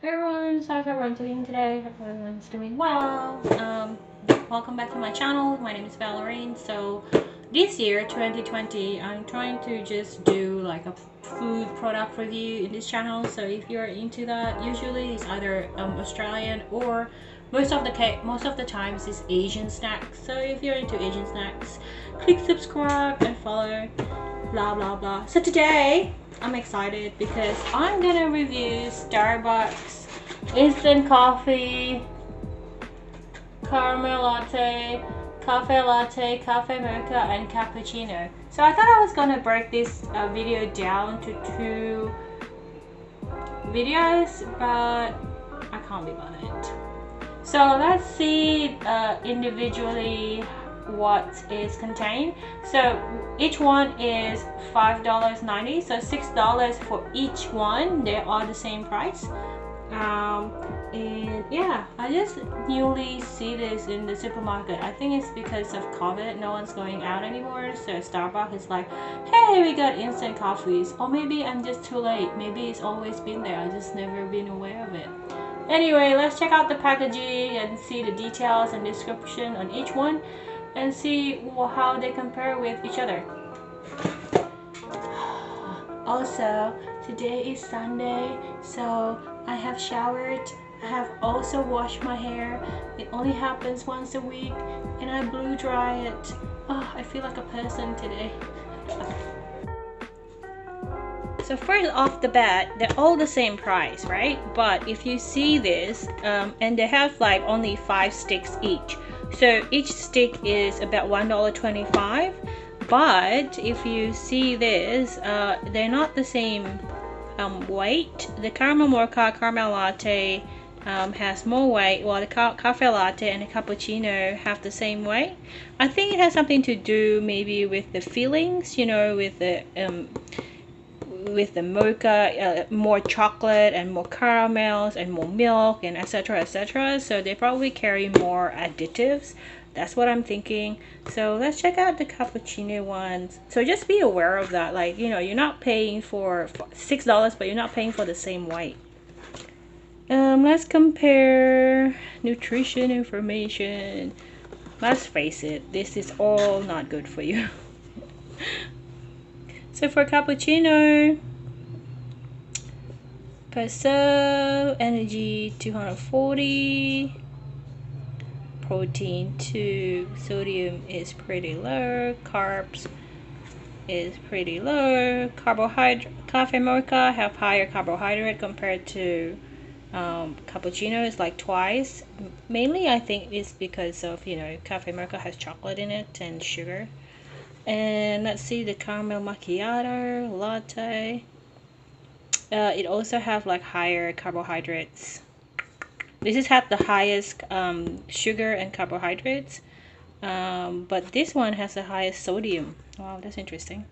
Hey everyone, so how's everyone doing today? Hope everyone's doing well. Welcome back to my channel. My name is Valorine. So this year, 2020, I'm trying to just do like a food product review in this channel. So if you're into that, usually it's either Australian or most of the times it's Asian snacks. So if you're into Asian snacks, click subscribe and follow. Blah blah blah. So today I'm excited because I'm gonna review Starbucks instant coffee, caramel latte, cafe mocha, and cappuccino. So I thought I was gonna break this video down to two videos, but I can't be bothered. So let's see individually what is contained. So each one is $5.90, so $6 for each one. They are the same price. And yeah, I just newly see this in the supermarket. I think it's because of COVID, no one's going out anymore, so Starbucks is like, hey, we got instant coffees. Or maybe I'm just too late, maybe it's always been there, I just never been aware of it. Anyway, let's check out the packaging and see the details and description on each one and see how they compare with each other. Also, today is Sunday, so I have showered. I have also washed my hair. It only happens once a week, and I blow dry it. Oh, I feel like a person today. So first off the bat, they're all the same price, right? But if you see this, and they have like only 5 sticks each. So each stick is about $1.25. But if you see this, they're not the same weight. The caramel mocha, caramel latte has more weight, while the cafe latte and the cappuccino have the same weight. I think it has something to do maybe with the fillings, you know, with the mocha, more chocolate and more caramels and more milk and etc etc, so they probably carry more additives. That's what I'm thinking. So let's check out the cappuccino ones. So just be aware of that, like, you know, you're not paying for $6, but you're not paying for the same weight. Let's compare nutrition information. Let's face it, this is all not good for you. So for cappuccino, per serve, energy 240, protein 2, sodium is pretty low, carbs is pretty low, carbohydrate. Cafe mocha have higher carbohydrate compared to cappuccino is like twice. Mainly I think it's because of, you know, cafe mocha has chocolate in it and sugar. And let's see the caramel macchiato latte. It also have like higher carbohydrates. This has had the highest sugar and carbohydrates, but this one has the highest sodium. Wow, that's interesting.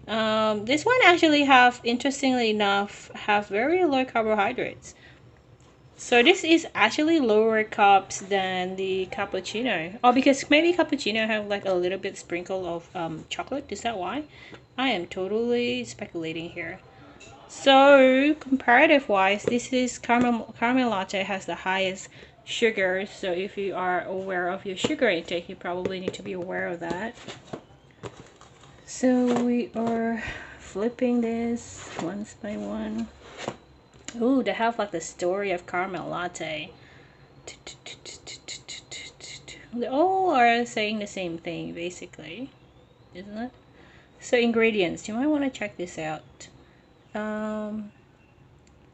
This one actually have, interestingly enough, have very low carbohydrates. So this is actually lower carbs than the cappuccino. Oh, because maybe cappuccino have like a little bit sprinkle of chocolate. Is that why? I am totally speculating here. So comparative wise, this is caramel latte has the highest sugar. So if you are aware of your sugar intake, you probably need to be aware of that. So we are flipping this once by one. Ooh, they have like the story of caramel latte. They all are saying the same thing basically, isn't it? So ingredients, you might want to check this out.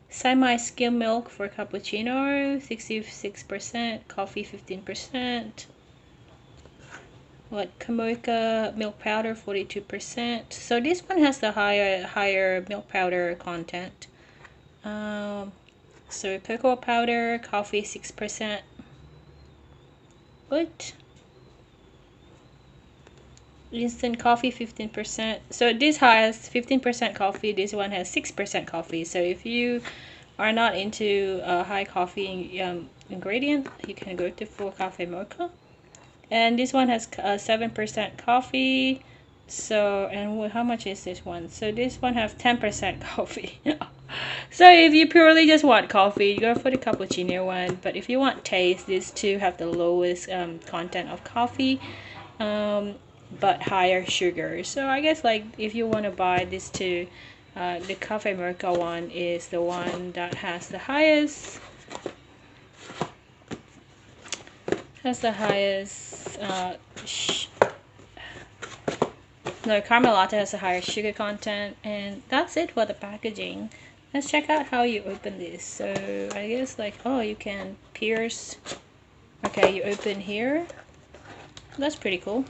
Semi-skim milk for cappuccino, 66%, coffee 15%. What, mocha milk powder 42%. So this one has the higher milk powder content. So cocoa powder, coffee 6%. What? Instant coffee 15%. So this has 15% coffee, this one has 6% coffee. So if you are not into high coffee ingredient, you can go to full cafe mocha. And this one has 7% coffee. So, and how much is this one? So this one have 10% coffee. So if you purely just want coffee, you go for the cappuccino one. But if you want taste, these two have the lowest content of coffee, um, but higher sugar. So I guess like if you want to buy these two, the Cafe Mocha one is the one that has the highest. No, caramel latte has a higher sugar content, and that's it for the packaging. Let's check out how you open this. So I guess like, oh, you can pierce. Okay, you open here. That's pretty cool.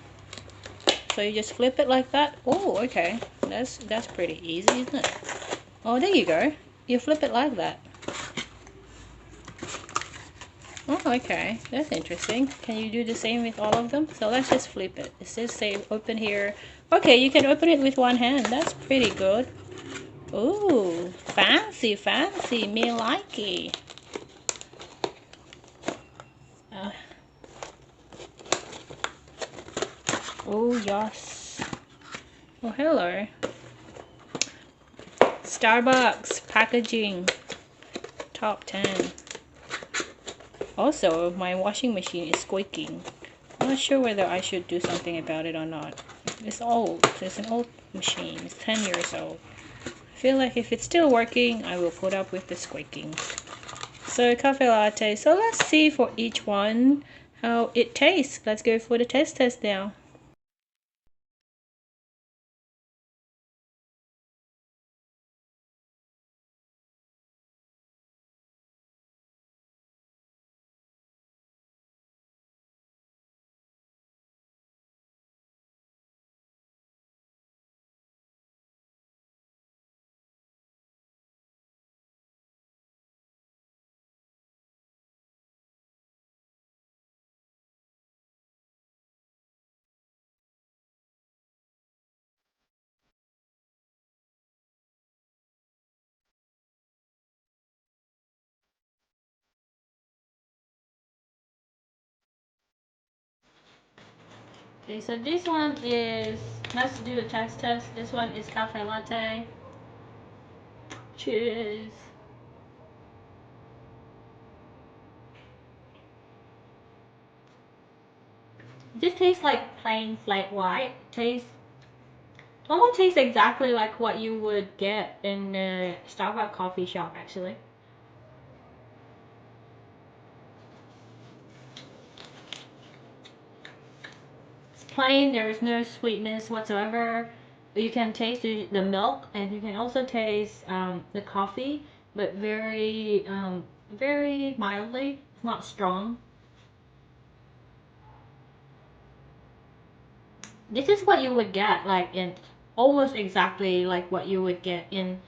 So you just flip it like that. Oh, okay. That's pretty easy, isn't it? Oh, there you go. You flip it like that. Oh, okay. That's interesting. Can you do the same with all of them? So let's just flip it. It says say open here. Okay, you can open it with one hand. That's pretty good. Ooh, fancy, fancy. Me like it. Oh, yes. Oh, hello. Starbucks packaging. Top 10. Also, my washing machine is squeaking. I'm not sure whether I should do something about it or not. It's old. It's an old machine. It's 10 years old. I feel like if it's still working, I will put up with the squeaking. So, cafe latte. So, let's see for each one how it tastes. Let's go for the test now. Okay, so this one is, let's do the test. This one is cafe latte. Cheers. This tastes like plain flat white. Almost tastes exactly like what you would get in a Starbucks coffee shop, actually. It's plain, there is no sweetness whatsoever. You can taste the milk, and you can also taste the coffee, but very mildly. It's not strong. This is what you would get, like in almost exactly like what you would get in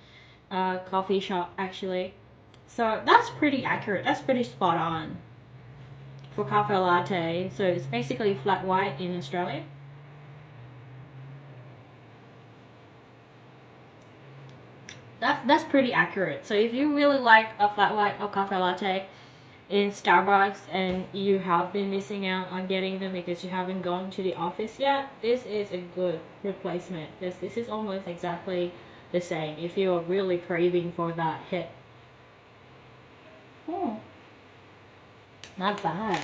a coffee shop, actually. So that's pretty accurate. That's pretty spot on for cafe latte. So it's basically flat white in Australia. That's pretty accurate. So if you really like a flat white or cafe latte in Starbucks and you have been missing out on getting them because you haven't gone to the office yet, this is a good replacement. This is almost exactly the same if you're really craving for that hit. Hmm, not bad.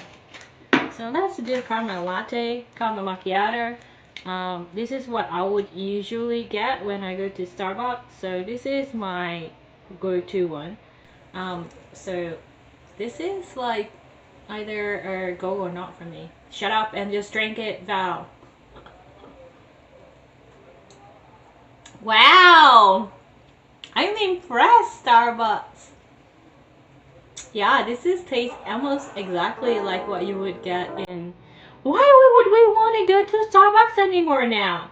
So let's do caramel latte, caramel macchiato. This is what I would usually get when I go to Starbucks. So this is my go-to one. So this is like either a go or not for me. Shut up and just drink it, Val. Wow! I'm impressed, Starbucks. Yeah, this is tastes almost exactly like what you would get in. Why would we want to go to Starbucks anymore now?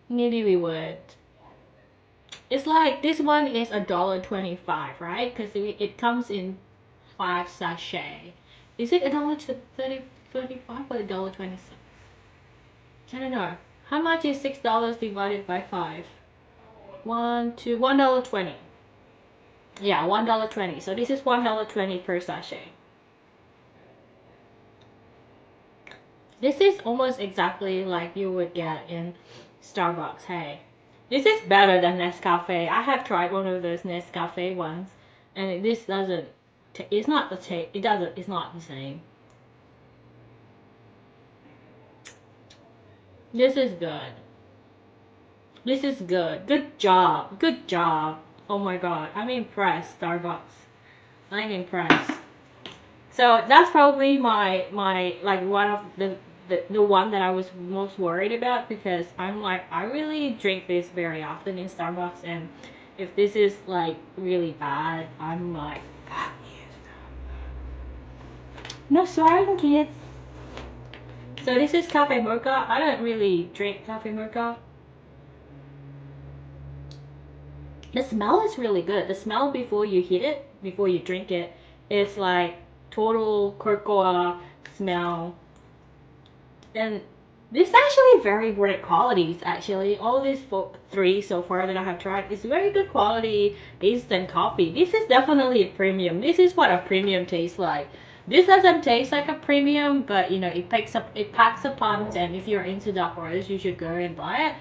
Maybe we would. It's like this one is $1.25, right? Because it comes in 5 sachets. Is it $1.35 or $1.26? I don't know. How much is $6 divided by 5? $1.20. Yeah, $1.20. So this is $1.20 per sachet. This is almost exactly like you would get in Starbucks. Hey, This is better than Nescafe. I have tried one of those Nescafe ones, and this doesn't. It's not the taste. It doesn't. It's not the same. This is good. This is good. Good job. Good job. Oh my god. I'm impressed, Starbucks. I'm impressed. So that's probably my like one of the one that I was most worried about, because I'm like, I really drink this very often in Starbucks, and if this is like really bad, I'm like, no swearing, kids. So this is Cafe Mocha. I don't really drink Cafe Mocha. The smell is really good. The smell before you hit it, before you drink it, is like total cocoa smell. And this is actually very great qualities. Actually, all these three so far that I have tried is very good quality instant coffee. This is definitely a premium. This is what a premium tastes like. This doesn't taste like a premium, but you know, it packs a punch, and if you're into dark roast, you should go and buy it.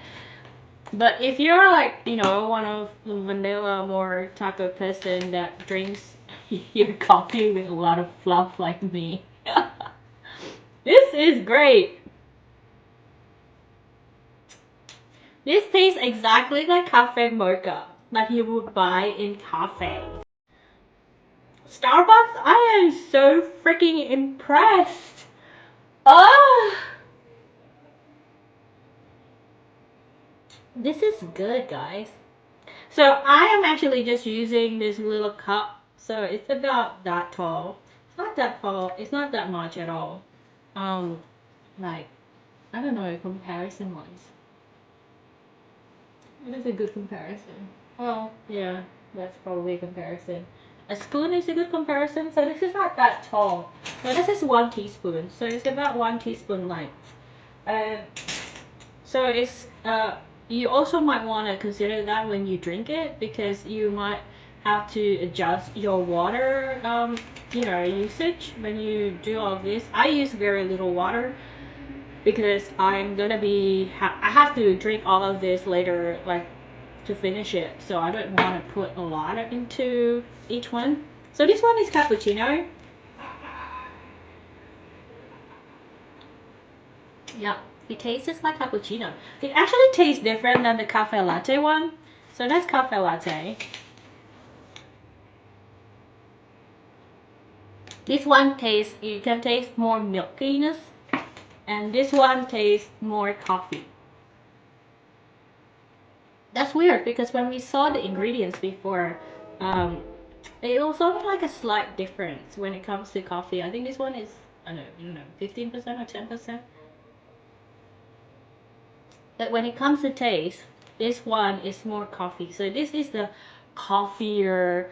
But if you're like, you know, one of the vanilla more type of person that drinks your coffee with a lot of fluff like me, this is great. This tastes exactly like Cafe Mocha, like you would buy in cafe. Starbucks, I am so freaking impressed. Oh! This is good, guys. So I am actually just using this little cup. So it's about that tall. It's not that tall. It's not that much at all. Like, I don't know, comparison wise. It is a good comparison. Oh, yeah, that's probably a comparison. A spoon is a good comparison. So this is not that tall. So this is 1 teaspoon. So it's about 1 teaspoon length. And so it's you also might want to consider that when you drink it, because you might have to adjust your water you know, usage when you do all of this. I use very little water because I'm gonna be I have to drink all of this later, like to finish it, so I don't want to put a lot into each one. So this one is cappuccino. Yeah, it tastes like cappuccino. It actually tastes different than the cafe latte one. So that's cafe latte. This one tastes, you can taste more milkiness, and this one tastes more coffee. That's weird, because when we saw the ingredients before, it also like a slight difference when it comes to coffee. I think this one is, I don't know, 15% or 10%. But when it comes to taste, this one is more coffee. So this is the coffeeier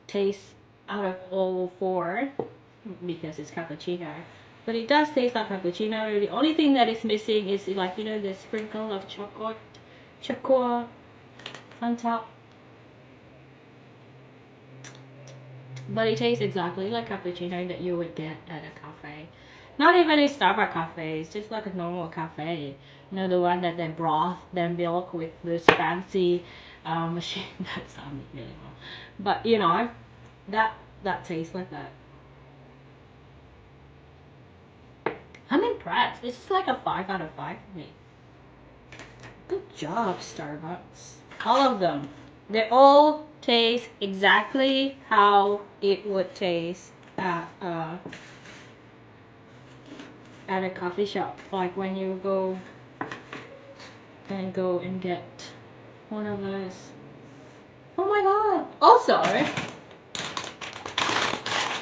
taste out of all four, because it's cappuccino. But it does taste like cappuccino. The only thing that is missing is, like, you know, the sprinkle of chocolate on top. But it tastes exactly like cappuccino that you would get at a cafe. Not even a Starbucks cafe, it's just like a normal cafe. You know, the one that they broth their milk with this fancy machine. That sounds really wrong. But you know, that tastes like that. I'm impressed. This is like a 5 out of 5 for me. Good job, Starbucks. All of them. They all taste exactly how it would taste at a coffee shop. Like when you go and get one of those. Oh my god! Also,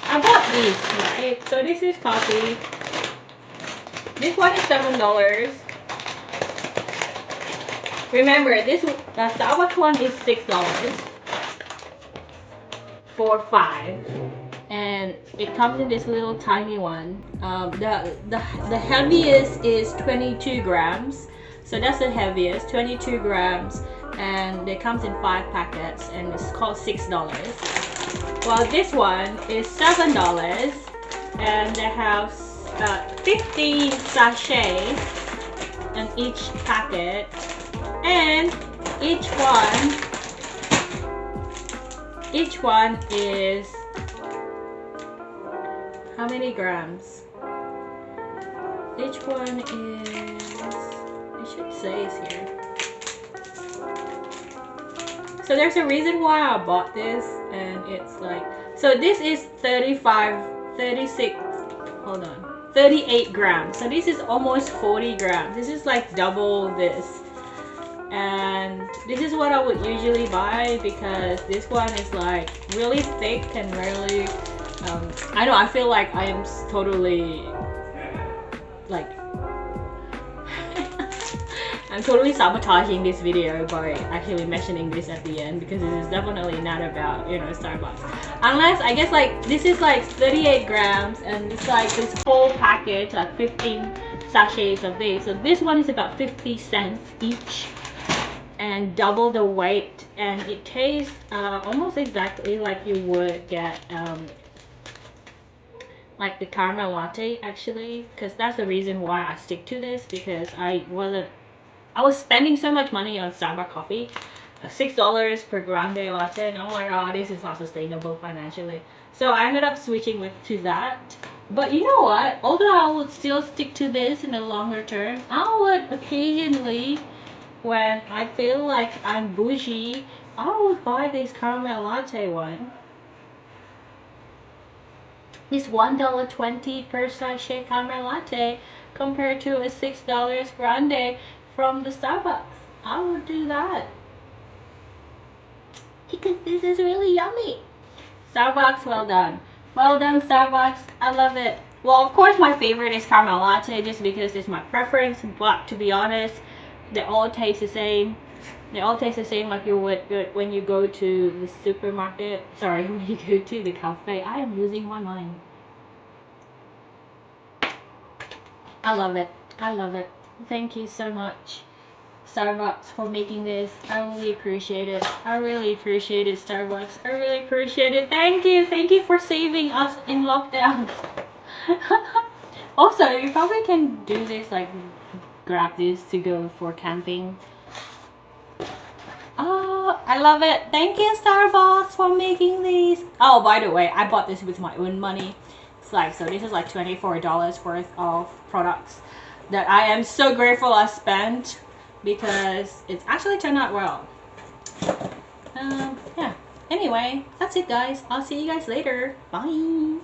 I bought these, right? So this is coffee. This one is $7. Remember, the Starbucks one is $6 for 5, and it comes in this little tiny one. The heaviest is 22 grams, so that's the heaviest, 22 grams, and it comes in 5 packets, and it's called $6. While this one is $7, and they have 50 sachets in each packet, And each one is how many grams? Each one is, it should say it's here. So there's a reason why I bought this, and it's like, so this is 38 grams. So this is almost 40 grams. This is like double this. And this is what I would usually buy because this one is like really thick and really, I know, I feel like I am totally, like, I'm totally sabotaging this video by actually mentioning this at the end because it is definitely not about, you know, Starbucks. Unless, I guess, like, this is like 38 grams and it's like this whole package, like 15 sachets of this. So this one is about 50 cents each and double the weight, and it tastes almost exactly like you would get like the caramel latte, actually, because that's the reason why I stick to this, because I was spending so much money on Starbucks coffee, $6 per grande latte, and I'm like, oh, this is not sustainable financially. So I ended up switching to that. But you know what? Although I would still stick to this in the longer term, I would occasionally, when I feel like I'm bougie, I would buy this caramel latte one. It's $1.20 per sachet caramel latte compared to a $6 grande from the Starbucks. I would do that because this is really yummy. Starbucks, well done. Well done, Starbucks. I love it. Well, of course, my favorite is caramel latte just because it's my preference, but to be honest, they all taste the same. They all taste the same like you would when you go to the supermarket. Sorry, when you go to the cafe. I am losing my mind. I love it. I love it. Thank you so much, Starbucks, for making this. I really appreciate it. I really appreciate it, Starbucks. I really appreciate it. Thank you. Thank you for saving us in lockdown. Also, you probably can do this, like, grab this to go for camping. Oh, I love it. Thank you, Starbucks, for making these. Oh, by the way, I bought this with my own money. It's like, so this is like $24 worth of products that I am so grateful I spent because it's actually turned out well. Yeah. Anyway, that's it, guys. I'll see you guys later. Bye.